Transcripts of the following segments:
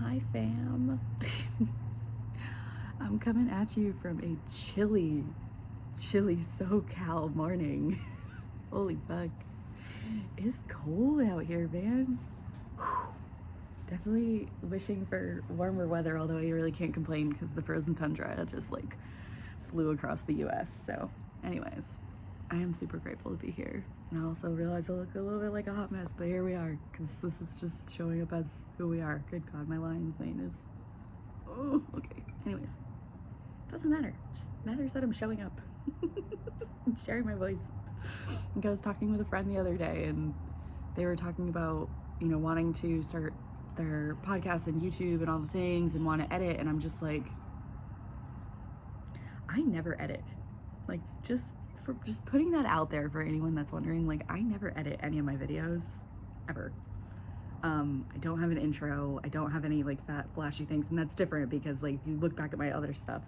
Hi fam. I'm coming at you from a chilly SoCal morning. Holy fuck. It's cold out here, man. Whew. Definitely wishing for warmer weather, although I really can't complain because the frozen tundra just like flew across the US. So anyways, I am super grateful to be here. And I also realize I look a little bit like a hot mess, but here we are, because this is just showing up as who we are. Good God, my lion's mane is... Oh, okay. Anyways, doesn't matter. It just matters that I'm showing up. And sharing my voice. Like I was talking with a friend the other day, and they were talking about, you know, wanting to start their podcast and YouTube and all the things and want to edit, and I'm just like, I never edit. Like, just putting that out there for anyone that's wondering, like, I never edit any of my videos, ever. I don't have an intro, I don't have any like fat flashy things, and that's different because like if you look back at my other stuff,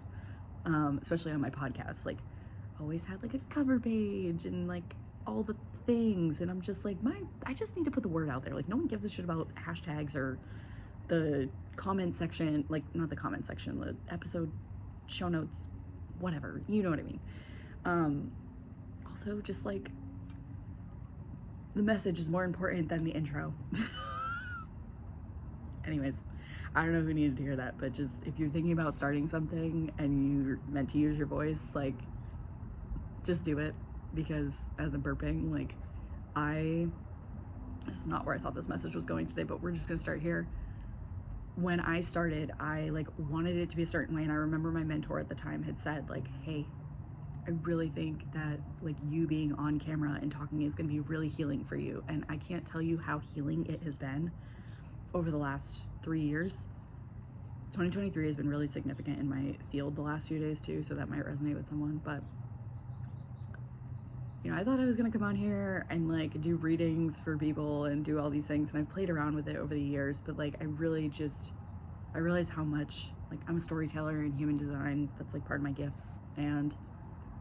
especially on my podcast, like I always had like a cover page and like all the things, and I'm just like, I just need to put the word out there. Like no one gives a shit about hashtags or the comment section, like not the comment section, the episode show notes, whatever, you know what I mean. Also just like the message is more important than the intro. Anyways, I don't know who needed to hear that, but just if you're thinking about starting something and you're meant to use your voice, like just do it, because as I'm burping, like this is not where I thought this message was going today, but we're just gonna start here. When I started, I like wanted it to be a certain way, and I remember my mentor at the time had said like, hey, I really think that like you being on camera and talking is gonna be really healing for you. And I can't tell you how healing it has been over the last 3 years. 2023 has been really significant in my field the last few days too, so that might resonate with someone. But you know, I thought I was gonna come on here and like do readings for people and do all these things, and I've played around with it over the years, but like I realized how much, like I'm a storyteller in human design, that's like part of my gifts, and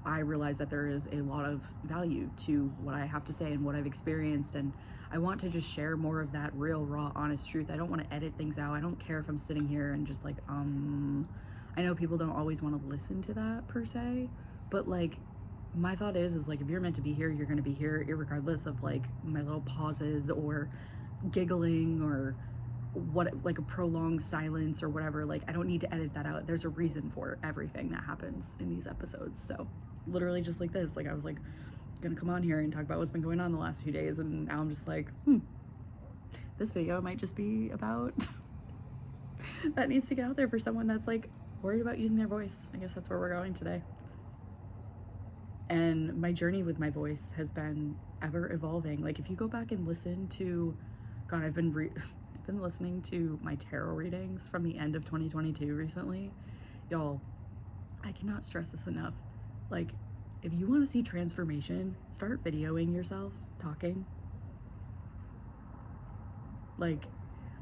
I realize that there is a lot of value to what I have to say and what I've experienced, and I want to just share more of that real, raw, honest truth. I don't want to edit things out. I don't care if I'm sitting here and just like, I know people don't always want to listen to that per se, but like, my thought is like, if you're meant to be here, you're going to be here, irregardless of like my little pauses or giggling or what, like a prolonged silence or whatever. Like, I don't need to edit that out. There's a reason for everything that happens in these episodes. So literally just like this, like I was like gonna come on here and talk about what's been going on the last few days, and now I'm just like, this video might just be about that needs to get out there for someone that's like worried about using their voice. I guess that's where we're going today. And my journey with my voice has been ever evolving. Like if you go back and listen to, God, I've been listening to my tarot readings from the end of 2022 recently. Y'all, I cannot stress this enough. Like, if you want to see transformation, start videoing yourself talking. Like,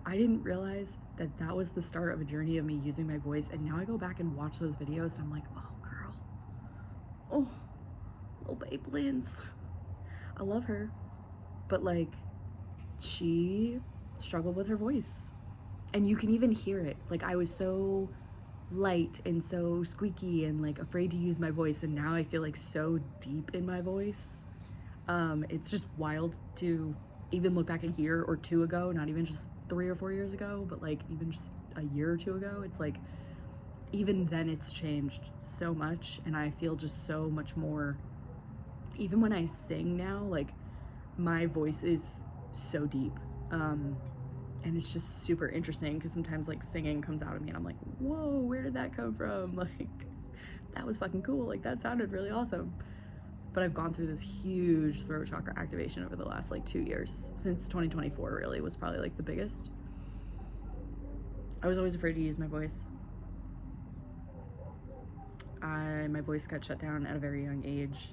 I didn't realize that that was the start of a journey of me using my voice, and now I go back and watch those videos and I'm like, oh girl, oh, little babe Linz, I love her, but like, she struggled with her voice, and you can even hear it. Like, I was so light and so squeaky and like afraid to use my voice, and now I feel like so deep in my voice. It's just wild to even look back a year or two ago, not even just 3 or 4 years ago, but like even just a year or two ago. It's like even then it's changed so much, and I feel just so much more. Even when I sing now, like my voice is so deep, and it's just super interesting because sometimes like singing comes out of me and I'm like, whoa, where did that come from? Like, that was fucking cool. Like, that sounded really awesome. But I've gone through this huge throat chakra activation over the last like 2 years. Since 2024 really was probably like the biggest. I was always afraid to use my voice. My voice got shut down at a very young age,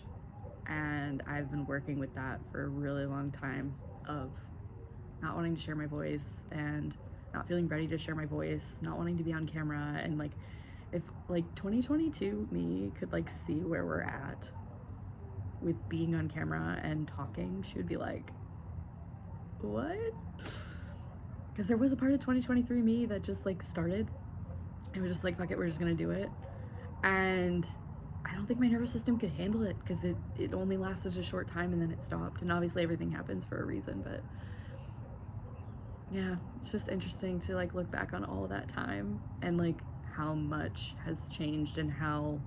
and I've been working with that for a really long time, of not wanting to share my voice and not feeling ready to share my voice, not wanting to be on camera. And like, if like 2022 me could like see where we're at with being on camera and talking, she would be like, what? because there was a part of 2023 me that just like started. It was just like, fuck it, we're just gonna do it. And I don't think my nervous system could handle it because it only lasted a short time and then it stopped. And obviously everything happens for a reason, but yeah, it's just interesting to like look back on all of that time and like how much has changed and how,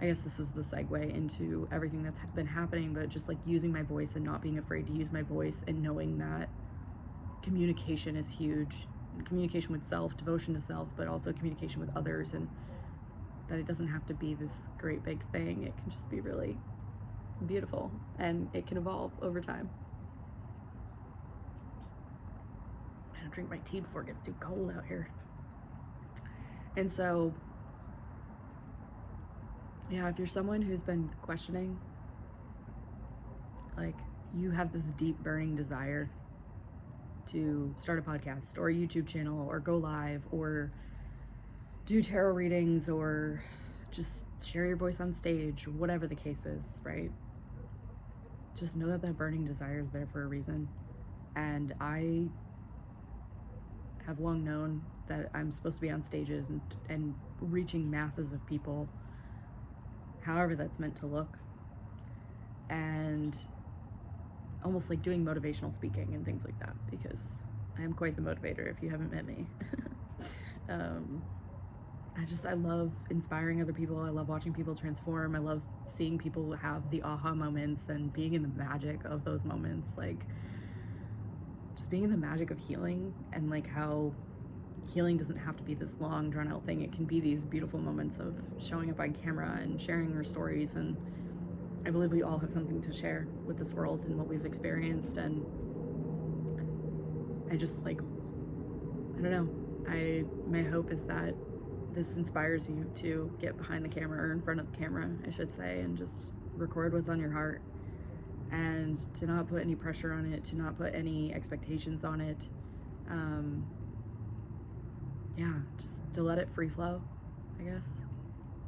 I guess this was the segue into everything that's been happening, but just like using my voice and not being afraid to use my voice and knowing that communication is huge. Communication with self, devotion to self, but also communication with others, and that it doesn't have to be this great big thing. It can just be really beautiful and it can evolve over time. I gotta drink my tea before it gets too cold out here. And so, yeah, if you're someone who's been questioning, like you have this deep burning desire to start a podcast or a YouTube channel or go live or do tarot readings or just share your voice on stage, or whatever the case is, right? Just know that that burning desire is there for a reason. And I have long known that I'm supposed to be on stages and reaching masses of people, however that's meant to look, and almost like doing motivational speaking and things like that, because I am quite the motivator if you haven't met me. I love inspiring other people. I love watching people transform. I love seeing people have the aha moments and being in the magic of those moments, like just being in the magic of healing, and like how healing doesn't have to be this long drawn out thing. It can be these beautiful moments of showing up on camera and sharing our stories. And I believe we all have something to share with this world and what we've experienced. And I just like, I don't know, my hope is that this inspires you to get behind the camera, or in front of the camera, I should say, and just record what's on your heart, and to not put any pressure on it, to not put any expectations on it. Yeah, just to let it free flow, I guess,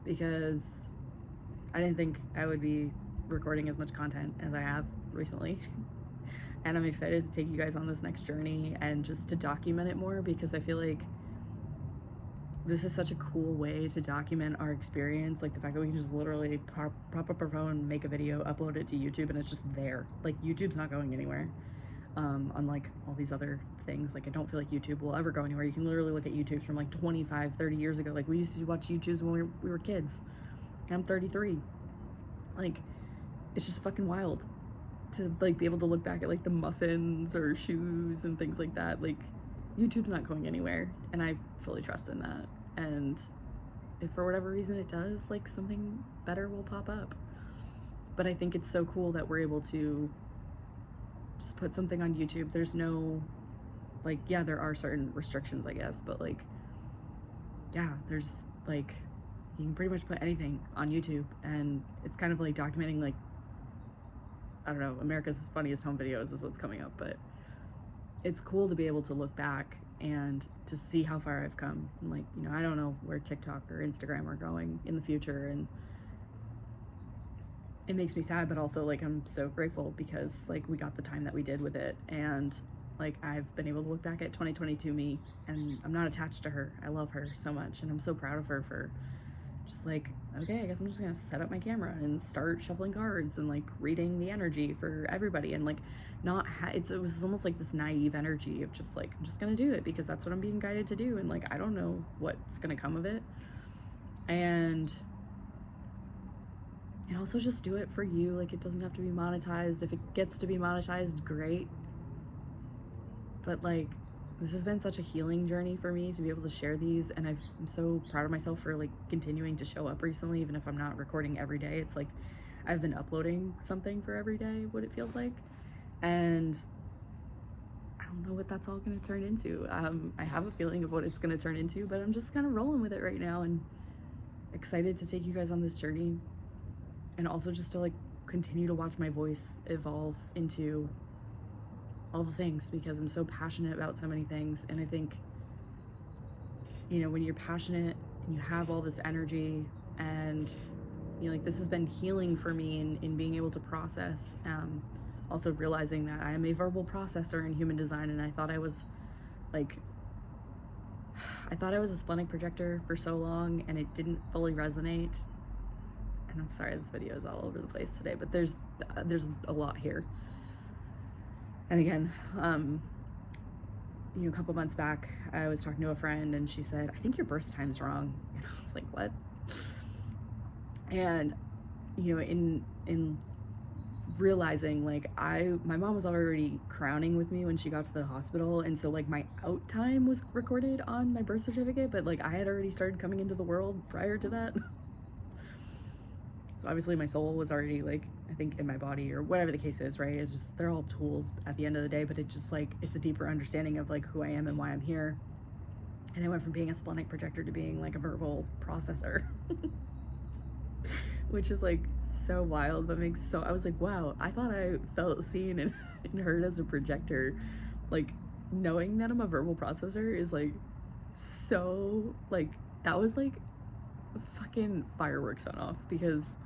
because I didn't think I would be recording as much content as I have recently. And I'm excited to take you guys on this next journey and just to document it more, because I feel like this is such a cool way to document our experience. Like the fact that we can just literally prop up our phone, make a video, upload it to YouTube, and it's just there. Like YouTube's not going anywhere. Unlike all these other things, like I don't feel like YouTube will ever go anywhere. You can literally look at YouTubes from like 25, 30 years ago. Like we used to watch YouTubes when we were kids. I'm 33. Like, it's just fucking wild to like be able to look back at like the muffins or shoes and things like that. Like YouTube's not going anywhere, and I fully trust in that. And if for whatever reason it does, like something better will pop up. But I think it's so cool that we're able to just put something on YouTube. There's no, like, yeah, there are certain restrictions, I guess, but like, yeah, there's like, you can pretty much put anything on YouTube, and it's kind of like documenting, like, I don't know, America's Funniest Home Videos is what's coming up, but it's cool to be able to look back and to see how far I've come. And like, you know, I don't know where TikTok or Instagram are going in the future, and it makes me sad, but also like I'm so grateful because like we got the time that we did with it, and like I've been able to look back at 2022 me, and I'm not attached to her. I love her so much, and I'm so proud of her for just like, okay, I guess I'm just gonna set up my camera and start shuffling cards and like reading the energy for everybody, and like not it was almost like this naive energy of just like, I'm just gonna do it because that's what I'm being guided to do, and like I don't know what's gonna come of it. And also just do it for you. Like, it doesn't have to be monetized. If it gets to be monetized, great. But like, this has been such a healing journey for me to be able to share these, and I'm so proud of myself for like continuing to show up recently, even if I'm not recording every day. It's like I've been uploading something for every day, what it feels like, and I don't know what that's all going to turn into. I have a feeling of what it's going to turn into, but I'm just kind of rolling with it right now, and excited to take you guys on this journey, and also just to like continue to watch my voice evolve into all the things, because I'm so passionate about so many things. And I think, you know, when you're passionate and you have all this energy, and you know, like this has been healing for me in being able to process, also realizing that I am a verbal processor in human design, and I thought I was Like, I thought I was a splenic projector for so long and it didn't fully resonate. And I'm sorry this video is all over the place today, but there's a lot here. And again, a couple months back, I was talking to a friend and she said, I think your birth time's wrong. And I was like, what? And, in realizing, like, my mom was already crowning with me when she got to the hospital. And so, like, my out time was recorded on my birth certificate, but, like, I had already started coming into the world prior to that. So obviously my soul was already, like, I think in my body or whatever the case is, right? It's just, they're all tools at the end of the day, but it's just like, it's a deeper understanding of like who I am and why I'm here. And I went from being a splenic projector to being like a verbal processor, which is like so wild, but I was like, wow, I thought I felt seen and heard as a projector. Like, knowing that I'm a verbal processor is like, so like, that was like fucking fireworks went off, because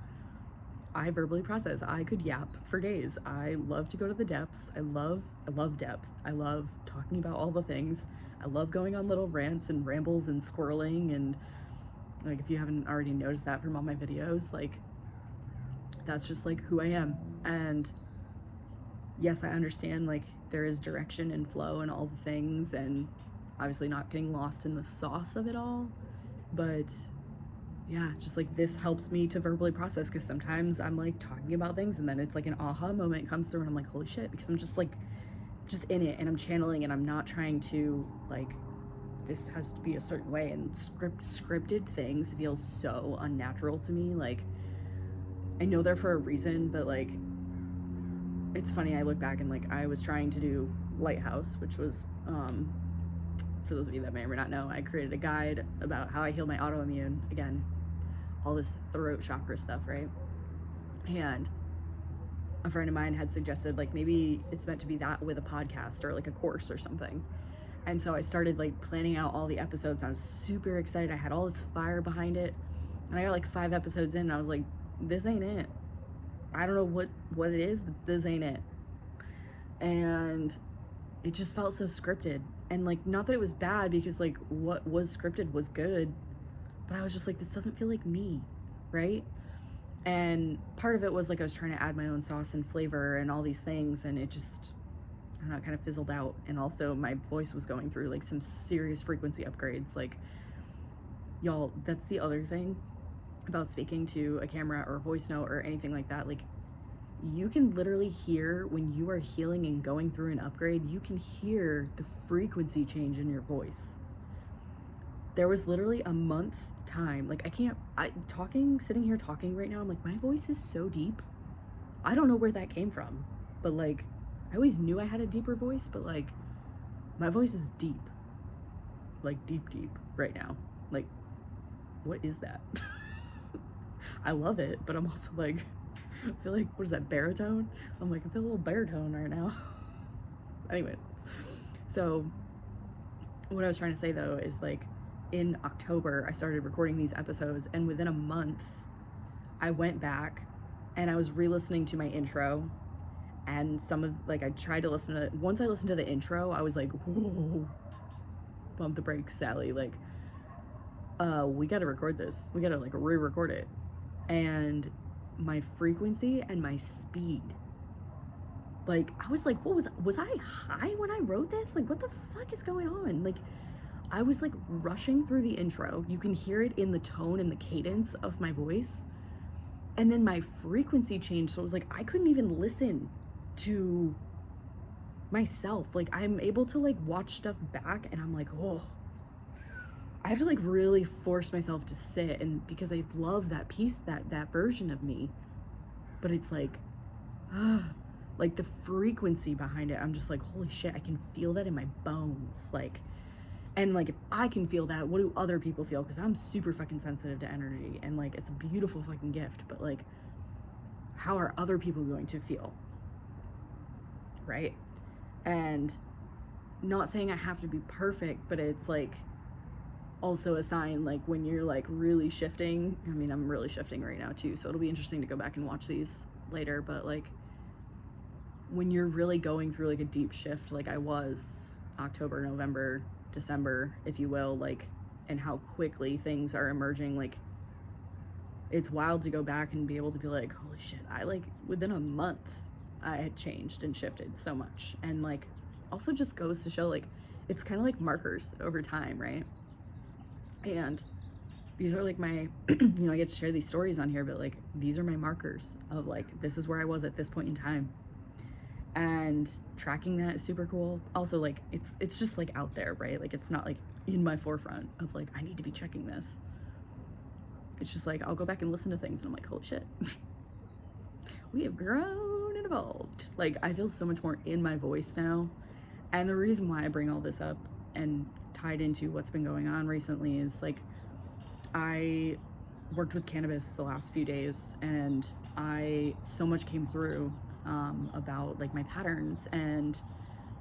I verbally process. I could yap for days. I love to go to the depths. I love depth. I love talking about all the things. I love going on little rants and rambles and squirreling, and like, if you haven't already noticed that from all my videos, like, that's just like who I am. And yes, I understand like there is direction and flow and all the things, and obviously not getting lost in the sauce of it all, but yeah, just like this helps me to verbally process, because sometimes I'm like talking about things and then it's like an aha moment comes through and I'm like, holy shit, because I'm just in it and I'm channeling and I'm not trying to like, this has to be a certain way, and scripted things feel so unnatural to me. Like, I know they're for a reason, but like, it's funny, I look back and like, I was trying to do Lighthouse, which was for those of you that may or may not know, I created a guide about how I heal my autoimmune. Again, all this throat chakra stuff, right? And a friend of mine had suggested like, maybe it's meant to be that with a podcast or like a course or something. And so I started like planning out all the episodes. I was super excited. I had all this fire behind it. And I got like 5 episodes in and I was like, this ain't it. I don't know what it is, but this ain't it. And it just felt so scripted. And like, not that it was bad, because like what was scripted was good, but I was just like, this doesn't feel like me, right? And part of it was like, I was trying to add my own sauce and flavor and all these things, and it just, I don't know, it kind of fizzled out. And also my voice was going through like some serious frequency upgrades. Like, y'all, that's the other thing about speaking to a camera or a voice note or anything like that. Like, you can literally hear when you are healing and going through an upgrade, you can hear the frequency change in your voice. There was literally a month time, like, sitting here talking right now, I'm like, my voice is so deep. I don't know where that came from, but like, I always knew I had a deeper voice, but like, my voice is deep, like deep right now. Like, what is that? I love it, but I'm also like, I feel like, what is that, baritone? I'm like, I feel a little baritone right now. Anyways, so what I was trying to say though is like, in October, I started recording these episodes, and within a month, I went back and I was re-listening to my intro, and I tried to listen to it. Once I listened to the intro, I was like, whoa, bump the brakes, Sally. Like, we gotta record this. We gotta like re-record it. And my frequency and my speed, like, I was like, what was I high when I wrote this? Like, what the fuck is going on? Like, I was like rushing through the intro. You can hear it in the tone and the cadence of my voice. And then my frequency changed. So it was like, I couldn't even listen to myself. Like, I'm able to like watch stuff back and I'm like, oh, I have to like really force myself to sit, and because I love that piece, that version of me, but it's like, like the frequency behind it, I'm just like, holy shit, I can feel that in my bones. Like, and like, if I can feel that, what do other people feel? Because I'm super fucking sensitive to energy, and like, it's a beautiful fucking gift, but like, how are other people going to feel? Right? And not saying I have to be perfect, but it's like also a sign, like when you're like really shifting. I mean, I'm really shifting right now too, so it'll be interesting to go back and watch these later, but like when you're really going through like a deep shift, like I was, October, November, December, if you will, like, and how quickly things are emerging. Like, it's wild to go back and be able to be like, holy shit, I like within a month I had changed and shifted so much. And like also just goes to show, like, it's kind of like markers over time, right? And these are like my you know, I get to share these stories on here, but like these are my markers of like, this is where I was at this point in time. And tracking that is super cool. Also, like, it's just like out there, right? Like, it's not like in my forefront of like, I need to be checking this. It's just like, I'll go back and listen to things and I'm like, holy shit, we have grown and evolved. Like, I feel so much more in my voice now. And the reason why I bring all this up and tied into what's been going on recently is like, I worked with cannabis the last few days, and so much came through about like my patterns and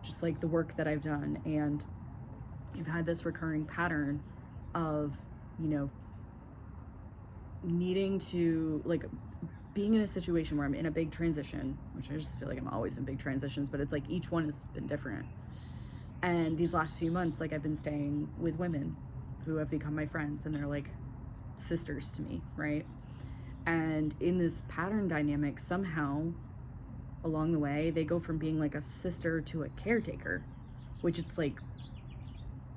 just like the work that I've done. And I've had this recurring pattern of, you know, needing to like being in a situation where I'm in a big transition, which I just feel like I'm always in big transitions, but it's like each one has been different. And these last few months, like, I've been staying with women who have become my friends, and they're like sisters to me, right? And in this pattern dynamic, somehow along the way, they go from being like a sister to a caretaker, which it's like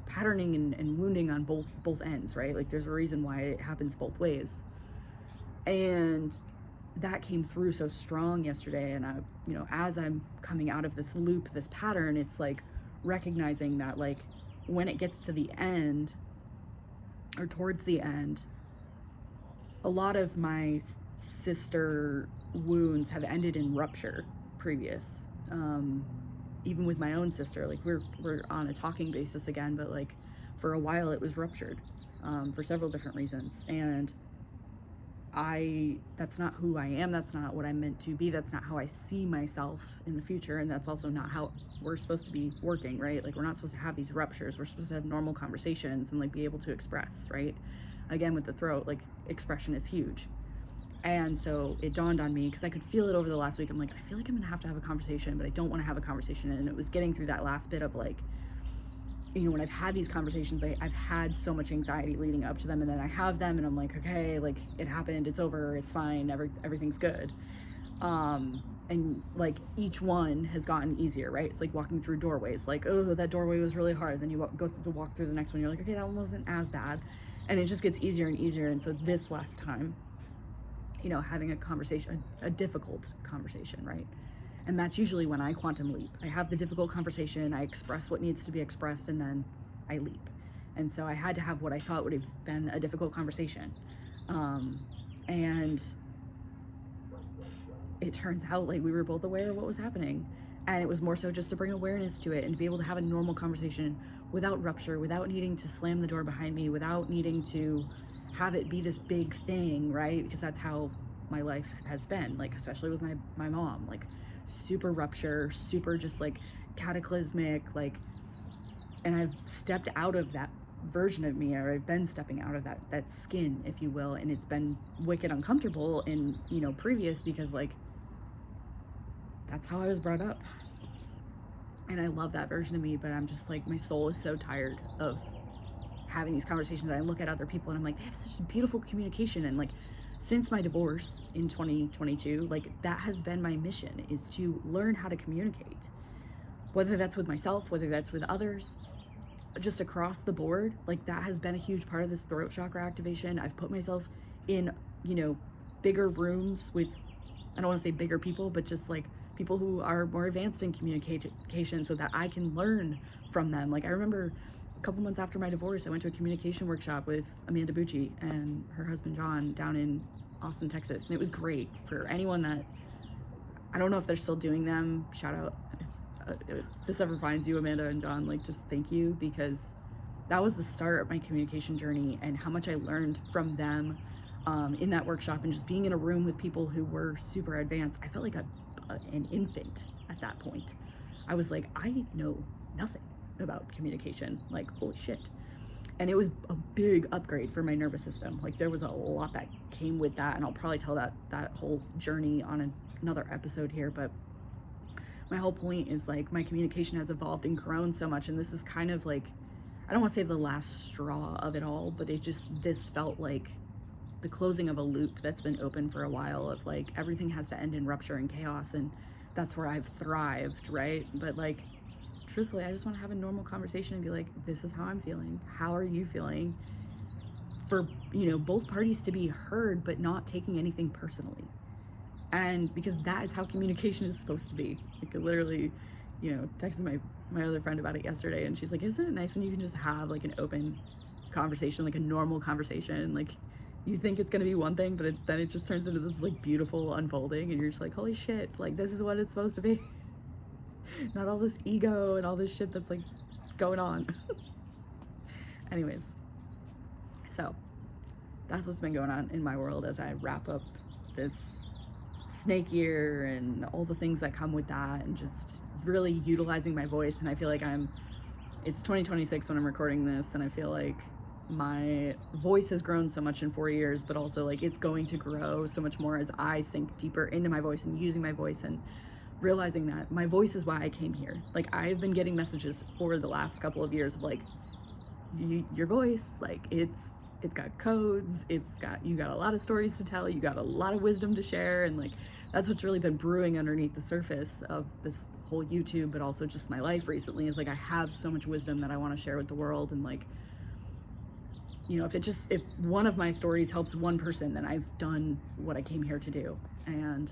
patterning and wounding on both ends, right? Like, there's a reason why it happens both ways. And that came through so strong yesterday. And I, you know, as I'm coming out of this loop, this pattern, it's like recognizing that like when it gets to the end or towards the end, a lot of my sister wounds have ended in rupture previous. Even with my own sister, like we're on a talking basis again, but like for a while it was ruptured for several different reasons. And that's not who I am. That's not what I'm meant to be. That's not how I see myself in the future. And that's also not how we're supposed to be working, right? Like, we're not supposed to have these ruptures. We're supposed to have normal conversations and like be able to express, right? Again, with the throat, like, expression is huge. And so it dawned on me, because I could feel it over the last week. I'm like, I feel like I'm gonna have to have a conversation, but I don't want to have a conversation. And it was getting through that last bit of like, you know, when I've had these conversations, I've had so much anxiety leading up to them, and then I have them and I'm like, okay, like, it happened, it's over, it's fine, everything's good. And like each one has gotten easier, right? It's like walking through doorways, like, oh, that doorway was really hard. Then you walk through the next one, you're like, okay, that one wasn't as bad. And it just gets easier and easier. And so this last time, you know, having a conversation, a difficult conversation, right? And that's usually when I quantum leap. I have the difficult conversation, I express what needs to be expressed, and then I leap. And so I had to have what I thought would have been a difficult conversation. And it turns out like we were both aware of what was happening. And it was more so just to bring awareness to it and to be able to have a normal conversation without rupture, without needing to slam the door behind me, without needing to have it be this big thing, right? Because that's how my life has been, like, especially with my mom, like, super rupture, super just like cataclysmic, like, and I've stepped out of that version of me, or I've been stepping out of that skin, if you will, and it's been wicked uncomfortable in, you know, previous, because like that's how I was brought up. And I love that version of me, but I'm just like, my soul is so tired of having these conversations. I look at other people and I'm like, they have such beautiful communication. And like, since my divorce in 2022, like, that has been my mission, is to learn how to communicate, whether that's with myself, whether that's with others, just across the board. Like, that has been a huge part of this throat chakra activation. I've put myself in, you know, bigger rooms with, I don't want to say bigger people, but just like people who are more advanced in communication, so that I can learn from them. Like, I remember a couple months after my divorce, I went to a communication workshop with Amanda Bucci and her husband John down in Austin, Texas. And it was great. For anyone that, I don't know if they're still doing them, shout out. If this ever finds you, Amanda and John, like, just thank you, because that was the start of my communication journey, and how much I learned from them in that workshop. And just being in a room with people who were super advanced, I felt like an infant at that point. I was like, I know nothing about communication, like, holy shit. And it was a big upgrade for my nervous system. Like, there was a lot that came with that, and I'll probably tell that whole journey on another episode here. But my whole point is like my communication has evolved and grown so much, and this is kind of like, I don't want to say the last straw of it all, but this felt like the closing of a loop that's been open for a while of like everything has to end in rupture and chaos, and that's where I've thrived, right? But like truthfully, I just want to have a normal conversation and be like, this is how I'm feeling, how are you feeling, for, you know, both parties to be heard but not taking anything personally. And because that is how communication is supposed to be. Like I literally, you know, texted my other friend about it yesterday, and she's like, isn't it nice when you can just have like an open conversation, like a normal conversation? Like you think it's gonna be one thing, but then it just turns into this like beautiful unfolding, and you're just like, holy shit, like this is what it's supposed to be. Not all this ego and all this shit that's like going on. Anyways, so that's what's been going on in my world as I wrap up this snake year and all the things that come with that, and just really utilizing my voice. And I feel like it's 2026 when I'm recording this, and I feel like my voice has grown so much in 4 years, but also like it's going to grow so much more as I sink deeper into my voice and using my voice and realizing that my voice is why I came here. Like I've been getting messages for the last couple of years of like, your voice, like it's got codes, you got a lot of stories to tell, you got a lot of wisdom to share, and like that's what's really been brewing underneath the surface of this whole YouTube, but also just my life recently, is like I have so much wisdom that I want to share with the world. And like, you know, if one of my stories helps one person, then I've done what I came here to do. And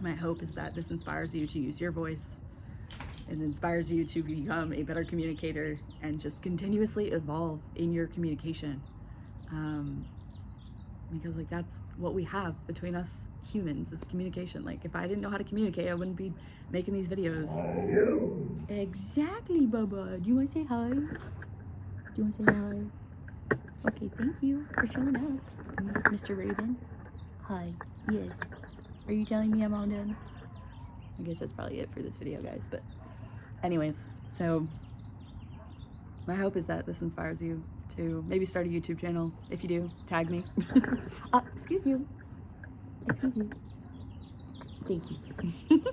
my hope is that this inspires you to use your voice. It inspires you to become a better communicator and just continuously evolve in your communication. Because like that's what we have between us humans, is communication. Like if I didn't know how to communicate, I wouldn't be making these videos. Exactly, Bubba. Do you want to say hi? Do you want to say hi? Okay, thank you for showing up, Mr. Raven. Hi. Yes. Are you telling me I'm all done? I guess that's probably it for this video, guys. But anyways, so my hope is that this inspires you to maybe start a YouTube channel. If you do, tag me. Excuse you. Excuse you. Thank you.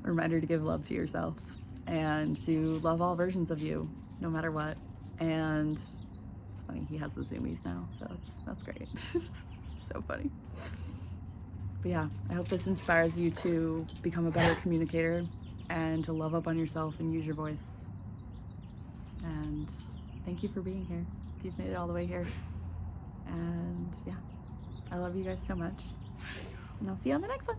A reminder to give love to yourself and to love all versions of you, no matter what. And it's funny, he has the zoomies now, so that's great. So funny. But yeah, I hope this inspires you to become a better communicator and to love up on yourself and use your voice. And thank you for being here, if you've made it all the way here. And yeah, I love you guys so much. And I'll see you on the next one.